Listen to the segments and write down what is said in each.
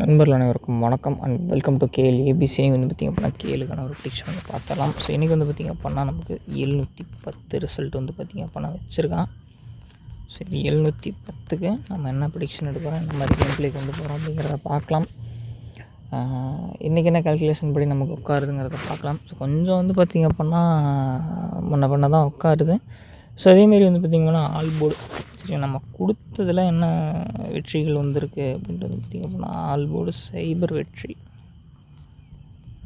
நண்பர்கள் அனைவருக்கும் வணக்கம் and welcome to KL ABC. வந்து பார்த்திங்க அப்படின்னா கேளுக்கான ஒரு ப்ரிடிக்ஷன் வந்து பார்த்தலாம். ஸோ இன்றைக்கி வந்து பார்த்திங்க அப்படின்னா நமக்கு 710 ரிசல்ட் வந்து பார்த்திங்க அப்படின்னா வச்சுருக்கான். ஸோ இது 710க்கு நம்ம என்ன ப்ரிடிக்ஷன் எடுக்கிறோம், இந்த மாதிரி கேம் பிளே கொண்டு போகிறோம் அப்படிங்கிறத பார்க்கலாம். இன்றைக்கி என்ன கால்குலேஷன் படி நமக்கு உட்காருதுங்கிறத பார்க்கலாம். ஸோ கொஞ்சம் வந்து பார்த்திங்க அப்படின்னா முன்ன தான் உட்காருது. ஸோ அதேமாரி வந்து பார்த்திங்கன்னா ஆல் போர்டு சரி நம்ம கொடுத்ததில் என்ன வெற்றிகள் வந்திருக்கு அப்படின்றது பார்த்திங்க அப்படின்னா ஆல் போர்டு சைபர் வெற்றி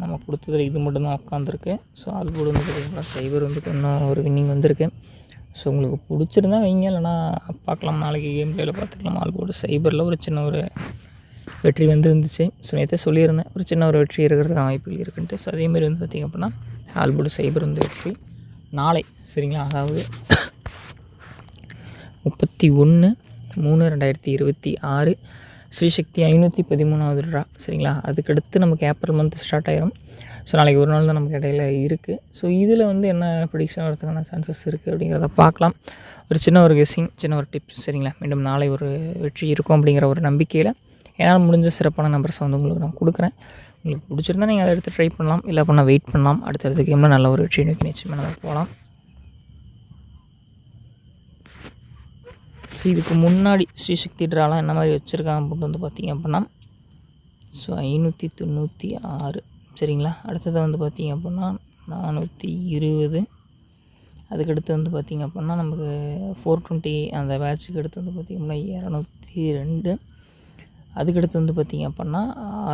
நம்ம கொடுத்ததில் இது மட்டும்தான் உட்காந்துருக்கு. ஸோ ஆல் போர்டு வந்து பார்த்திங்கன்னா சைபர் வந்து இன்னும் ஒரு வின்னிங் வந்திருக்கு. ஸோ உங்களுக்கு பிடிச்சிருந்தா வைங்க, இல்லைனா பார்க்கலாம், நாளைக்கு கேம் பிளேயில் பார்த்துக்கலாம். ஆல் போர்டு சைபரில் ஒரு சின்ன ஒரு வெற்றி வந்து இருந்துச்சு. ஸோ நேற்றே சொல்லியிருந்தேன் ஒரு சின்ன ஒரு வெற்றி இருக்கிறதுக்கு வாய்ப்புகள் இருக்குன்ட்டு. ஸோ அதேமாரி வந்து பார்த்திங்க அப்படின்னா ஆல் போர்டு சைபர் வந்து வெற்றி நாளை சரிங்களா, அதாவது 31/3/2026 ஸ்ரீசக்தி 513வது ட்ரா சரிங்களா. அதுக்கடுத்து நமக்கு ஏப்ரல் மந்த் ஸ்டார்ட் ஆயிரும். ஸோ நாளைக்கு ஒரு நாள் தான் நமக்கு இடையில இருக்குது. ஸோ இதில் வந்து என்ன ப்ரிடிக்ஷன் வரதுக்கான சான்சஸ் இருக்குது அப்படிங்கிறத பார்க்கலாம். ஒரு சின்ன ஒரு கெஸ்ஸிங், சின்ன ஒரு டிப்ஸ் சரிங்களா. மீண்டும் நாளை ஒரு வெற்றி இருக்கும் அப்படிங்கிற ஒரு நம்பிக்கையில் என்னால் முடிஞ்ச சிறப்பான நம்பர்ஸை வந்து உங்களுக்கு நான் கொடுக்குறேன். உங்களுக்கு பிடிச்சிருந்தா நீங்கள் அதை எடுத்து ட்ரை பண்ணலாம், இல்லை பண்ண வெயிட் பண்ணலாம். அடுத்தடுத்த கேமில் நல்ல ஒரு வெற்றி நோக்கி நிச்சயமாக நம்ம போகலாம். ஸோ இதுக்கு முன்னாடி ஸ்ரீசக்தி ட்ராலாம் என்ன மாதிரி வச்சுருக்காங்க அப்படின்னு வந்து பார்த்திங்க அப்படின்னா ஸோ 596 சரிங்களா. அடுத்தது வந்து பார்த்திங்க அப்படின்னா 420, அதுக்கடுத்து வந்து பார்த்திங்க அப்படின்னா நமக்கு 420 அந்த பேட்சுக்கு அடுத்து வந்து பார்த்திங்க அப்படின்னா 202, அதுக்கடுத்து வந்து பார்த்திங்க அப்படின்னா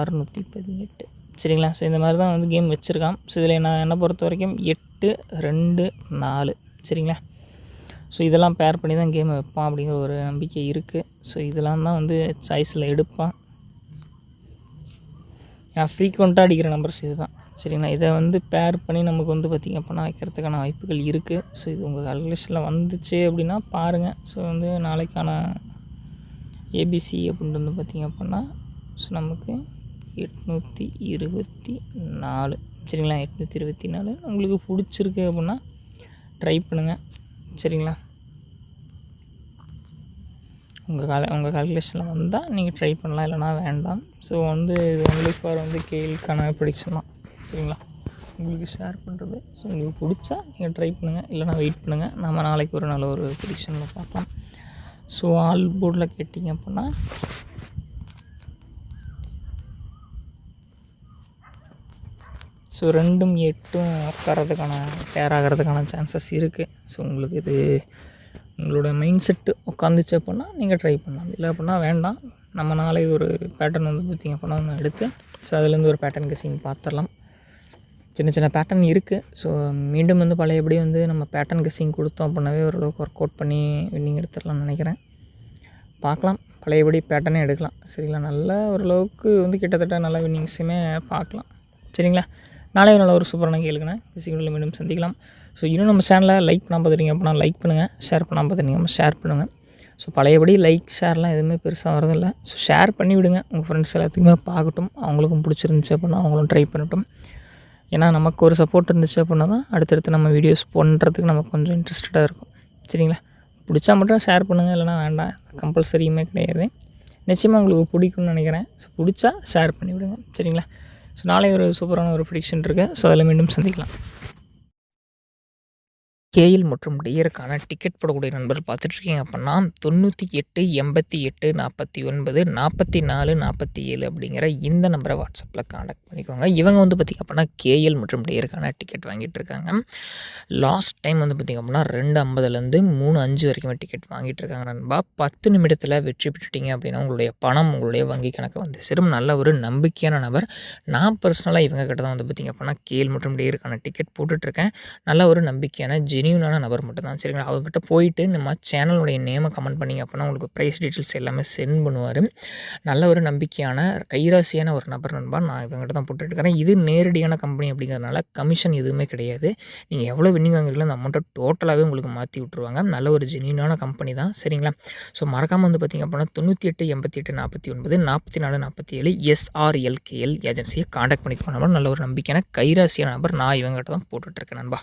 618 சரிங்களா. ஸோ இந்த மாதிரி தான் வந்து கேம் வச்சுருக்கான். ஸோ இதில் நான் என்னை பொறுத்த வரைக்கும் 8, 2, 4 சரிங்களா. ஸோ இதெல்லாம் பேர் பண்ணி தான் கேமை வைப்பான் அப்படிங்கிற ஒரு நம்பிக்கை இருக்குது. ஸோ இதெல்லாம் தான் வந்து சாய்ஸில் எடுப்பான். ஃப்ரீக்வெண்ட்டாக அடிக்கிற நம்பர்ஸ் இது தான் சரிங்களா. இதை வந்து பேர் பண்ணி நமக்கு வந்து பார்த்திங்க அப்படின்னா வைக்கிறதுக்கான வாய்ப்புகள் இருக்குது. ஸோ இது உங்கள் கால்குலேஷனில் வந்துச்சு அப்படின்னா பாருங்கள். ஸோ வந்து நாளைக்கான ஏபிசி அப்படின்ட்டு வந்து பார்த்திங்க அப்படின்னா ஸோ நமக்கு 824 சரிங்களா. 824 உங்களுக்கு பிடிச்சிருக்கு அப்படின்னா ட்ரை பண்ணுங்கள் சரிங்களா. உங்கள் கால்குலேஷனில் வந்தால் நீங்கள் ட்ரை பண்ணலாம், இல்லைனா வேண்டாம். ஸோ வந்து இது ஒன்லி ஃபார் வந்து கேளுக்கான ப்ரிடிக்ஷன் தான் சரிங்களா. உங்களுக்கு ஷேர் பண்ணுறது. ஸோ உங்களுக்கு பிடிச்சா நீங்கள் ட்ரை பண்ணுங்கள், இல்லைனா வெயிட் பண்ணுங்கள். நம்ம நாளைக்கு ஒரு நல்ல ஒரு ப்ரிடிக்ஷனில் பார்க்கலாம். ஸோ ஆல் போர்டில் கேட்டிங்க அப்படின்னா ஸோ 2ம் 8ம் உட்காரதுக்கான பேர் ஆகிறதுக்கான சான்சஸ் இருக்குது. ஸோ உங்களுக்கு இது உங்களோட மைண்ட் செட்டு உட்காந்துச்சு அப்படின்னா நீங்கள் ட்ரை பண்ணலாம், இல்லை அப்படின்னா வேண்டாம். நம்ம நாளை ஒரு பேட்டர்ன் வந்து பார்த்திங்க அப்படின்னா ஒன்று எடுத்து ஸோ அதுலேருந்து ஒரு பேட்டர்ன் கெஸ்ஸிங் பார்த்துடலாம். சின்ன சின்ன பேட்டர்ன் இருக்குது. ஸோ மீண்டும் வந்து பழையபடி வந்து நம்ம பேட்டர்ன் கெஸ்ஸிங் கொடுத்தோம் அப்படின்னாவே ஓரளவுக்கு ஒர்க் அவுட் பண்ணி வின்னிங் எடுத்துடலாம்னு நினைக்கிறேன். பார்க்கலாம், பழையபடி பேட்டர்னே எடுக்கலாம் சரிங்களா. நல்ல ஓரளவுக்கு வந்து கிட்டத்தட்ட நல்ல வின்னிங்ஸுமே பார்க்கலாம் சரிங்களா. நாளை நல்ல ஒரு சூப்பரான கேளுங்கண்ணா. கெஸ்ஸிங்கில் மீண்டும் சந்திக்கலாம். ஸோ இன்னும் நம்ம சேனலை லைக் பண்ணாமல் பார்த்துட்டீங்க அப்படின்னா லைக் பண்ணுங்கள், ஷேர் பண்ணாமல் பார்த்துட்டீங்க ஷேர் பண்ணுங்கள். ஸோ பழையபடி லைக் ஷேர்லாம் எதுவுமே பெருசாக வரதில்லை. ஸோ ஷேர் பண்ணி விடுங்க, உங்கள் ஃப்ரெண்ட்ஸ் எல்லாத்துக்குமே பார்க்கட்டும், அவங்களுக்கும் பிடிச்சிருந்துச்சு அப்படின்னா அவங்களும் ட்ரை பண்ணட்டும். ஏன்னா நமக்கு ஒரு சப்போர்ட் இருந்துச்சு அப்படின்னா தான் அடுத்தடுத்து நம்ம வீடியோஸ் பண்ணுறதுக்கு நமக்கு கொஞ்சம் இன்ட்ரெஸ்டடாக இருக்கும் சரிங்களா. பிடிச்சா மட்டும் ஷேர் பண்ணுங்கள், இல்லைனா வேண்டாம், கம்பல்சரியுமே கிடையாது. நிச்சயமாக உங்களுக்கு பிடிக்கும்னு நினைக்கிறேன். ஸோ பிடிச்சா ஷேர் பண்ணி விடுங்க சரிங்களா. ஸோ நாளை ஒரு சூப்பரான ஒரு ப்ரிடிக்ஷன் இருக்குது. ஸோ அதில் மீண்டும் சந்திக்கலாம். கேஎல் மற்றும் டியருக்கான டிக்கெட் போடக்கூடிய நண்பர்கள் பார்த்துட்ருக்கீங்க அப்படின்னா 98 88 49 44 47 அப்படிங்கிற இந்த நம்பரை வாட்ஸ்அப்பில் காண்டாக்ட் பண்ணிக்கோங்க. இவங்க வந்து பார்த்திங்க அப்படின்னா கேஎல் மற்றும் டியருக்கான டிக்கெட் வாங்கிட்டு இருக்காங்க. லாஸ்ட் டைம் வந்து பார்த்திங்க அப்படின்னா 250லேருந்து 3.5 வரைக்குமே டிக்கெட் வாங்கிட்டு இருக்காங்க நண்பா. 10 நிமிடத்தில் வெற்றி பெற்றுட்டீங்க அப்படின்னா உங்களுடைய பணம் உங்களுடைய வங்கி கணக்கு வந்து சேரும். நல்ல ஒரு நம்பிக்கையான நபர். நான் பர்சனலாக இவங்க கிட்ட தான் வந்து பார்த்திங்க அப்படின்னா கேஎல் மற்றும் டியருக்கான டிக்கெட் போட்டுட்ருக்கேன். நல்ல ஒரு நம்பிக்கையான ஜெனியூனான நபர் மட்டும் தான் சரிங்களா. அவர்கிட்ட போயிட்டு நம்ம சேனலுடைய நேமை கமெண்ட் பண்ணிங்க அப்படின்னா உங்களுக்கு ப்ரைஸ் டீட்டெயில்ஸ் எல்லாமே சென்ட் பண்ணுவார். நல்ல ஒரு நம்பிக்கையான கைராசியான ஒரு நபர் நண்பா. நான் இவங்ககிட்ட தான் போட்டுருக்கிறேன். இது நேரடியான கம்பெனி அப்படிங்கிறதுனால கமிஷன் எதுவுமே கிடையாது. நீங்கள் எவ்வளோ வின்னிங் வாங்குறீங்களோ அந்த அமௌண்ட்டை டோட்டலாகவே உங்களுக்கு மாற்றி விட்ருவாங்க. நல்ல ஒரு ஜெனியூனான கம்பெனி தான் சரிங்களா. ஸோ மறக்காமல் வந்து பார்த்திங்க அப்படின்னா 98 88 49 44 47 SRLKL ஏஜென்சியை காண்டாக்ட் பண்ணிக்கணும். நல்ல ஒரு நம்பிக்கையான கைராசியான நபர். நான் இவங்ககிட்ட தான் போட்டுட்ருக்கேன் நண்பா.